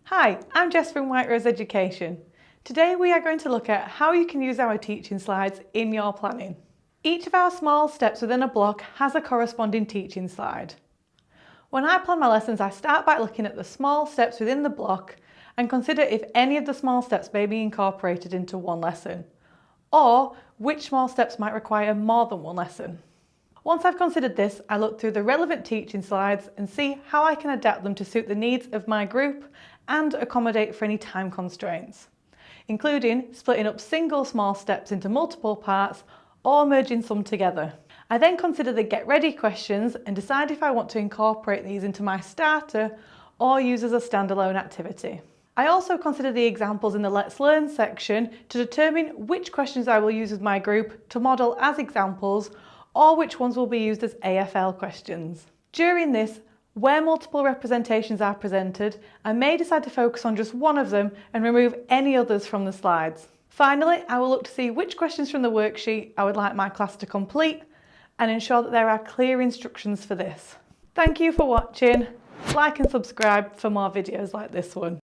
Hi, I'm Jess from White Rose Education. Today we are going to look at how you can use our teaching slides in your planning. Each of our small steps within a block has a corresponding teaching slide. When I plan my lessons, I start by looking at the small steps within the block and consider if any of the small steps may be incorporated into one lesson, or which small steps might require more than one lesson. Once I've considered this, I look through the relevant teaching slides and see how I can adapt them to suit the needs of my group and accommodate for any time constraints, including splitting up single small steps into multiple parts or merging some together. I then consider the get ready questions and decide if I want to incorporate these into my starter or use as a standalone activity. I also consider the examples in the Let's Learn section to determine which questions I will use with my group to model as examples or which ones will be used as AFL questions. During this, where multiple representations are presented, I may decide to focus on just one of them and remove any others from the slides. Finally, I will look to see which questions from the worksheet I would like my class to complete and ensure that there are clear instructions for this. Thank you for watching. Like and subscribe for more videos like this one.